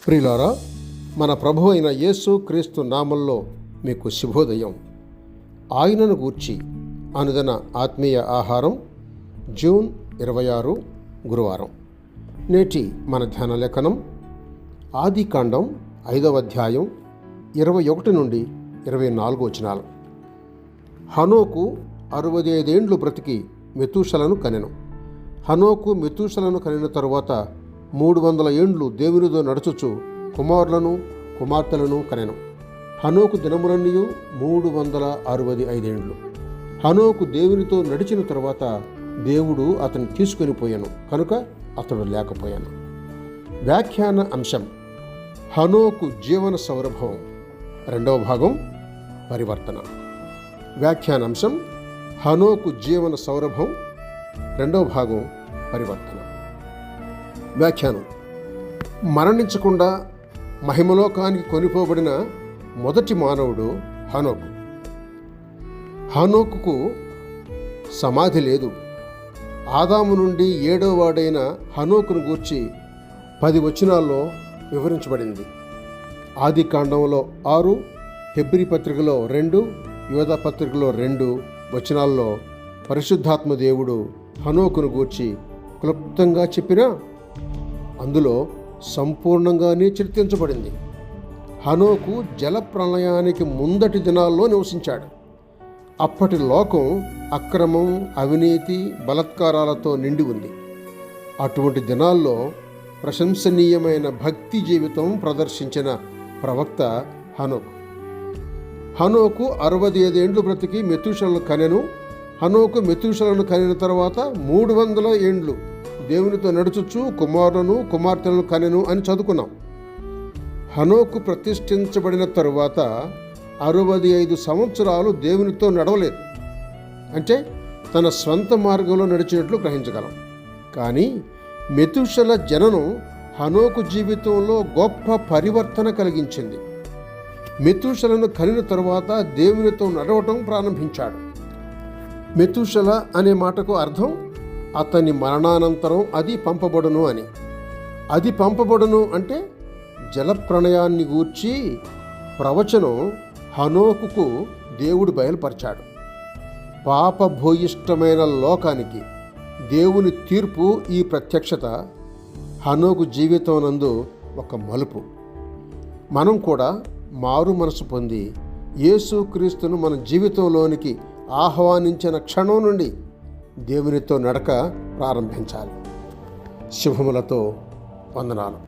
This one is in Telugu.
ప్రియులారా, మన ప్రభువు అయిన యేసు క్రీస్తు నామంలో మీకు శుభోదయం. ఆయనను గూర్చి అనుదిన ఆత్మీయ ఆహారం, జూన్ 26 గురువారం. నేటి మన ధ్యాన లేఖనం ఆదికాండం 5వ అధ్యాయం 21 నుండి 24 వచనాలు. హనోకు 65 ఏండ్లు బ్రతికి మెతూషలను కనెను. హనోకు మెతూషలను కనిన తరువాత 300 ఏండ్లు దేవునితో నడుచుచు కుమారులను కుమార్తెలను కనెను. హనోకు దినములన్నీ 365 ఏండ్లు. హనోకు దేవునితో నడిచిన తరువాత దేవుడు అతన్ని తీసుకొని పోయాను కనుక అతడు లేకపోయాను. వ్యాఖ్యాన అంశం: హనోకు జీవన సౌరభం. 2వ భాగం పరివర్తన. వ్యాఖ్యానాంశం: హనోకు జీవన సౌరభం. 2వ భాగం పరివర్తన. వ్యాఖ్యానం: మరణించకుండా మహిమలోకానికి కొనిపోబడిన మొదటి మానవుడు హనోకు. హనోకుకు సమాధి లేదు. ఆదాము నుండి 7వ వాడైన హనోకును గూర్చి 10 వచనాల్లో వివరించబడింది. ఆదికాండంలో 6, హెబ్రీ పత్రికలో 2, యోధా పత్రికలో 2 వచనాల్లో పరిశుద్ధాత్మ దేవుడు హనోకును గూర్చి క్లుప్తంగా చెప్పినా అందులో సంపూర్ణంగానే చర్చించబడింది. హనోకు జల ప్రళయానికి ముందటి దినాల్లో నివసించాడు. అప్పటి లోకం అక్రమం, అవినీతి, బలాత్కారాలతో నిండి ఉంది. అటువంటి దినాల్లో ప్రశంసనీయమైన భక్తి జీవితం ప్రదర్శించిన ప్రవక్త హనోకు. హనోకు 65 ఏండ్లు బ్రతికి మెతూషలను కనెను. హనోకు మెతూషలను కనిన తర్వాత 300 ఏండ్లు దేవునితో నడుచుచు కుమారులను కుమార్తెలను కనెను అని చదువుకున్నాం. హనోకు ప్రతిష్ఠించబడిన తరువాత 65 సంవత్సరాలు దేవునితో నడవలేదు. అంటే తన స్వంత మార్గంలో నడిచినట్లు గ్రహించగలం. కానీ మెతూషల జననం హనోకు జీవితంలో గొప్ప పరివర్తన కలిగించింది. మెతూషలను కనిన తరువాత దేవునితో నడవటం ప్రారంభించాడు. మెతూషల అనే మాటకు అర్థం అతని మరణానంతరం అది పంపబడును అని. అది పంపబడును అంటే జలప్రళయాన్ని గూర్చి ప్రవచనం హనోకుకు దేవుడు బయలుపరిచాడు. పాపభూయిష్టమైన లోకానికి దేవుని తీర్పు. ఈ ప్రత్యక్షత హనోకు జీవితం నందు ఒక మలుపు. మనం కూడా మారు మనసు పొంది యేసుక్రీస్తును మన జీవితంలోనికి ఆహ్వానించిన క్షణం నుండి దేవునితో నడక ప్రారంభించాలి. శుభములతో వందనాలు.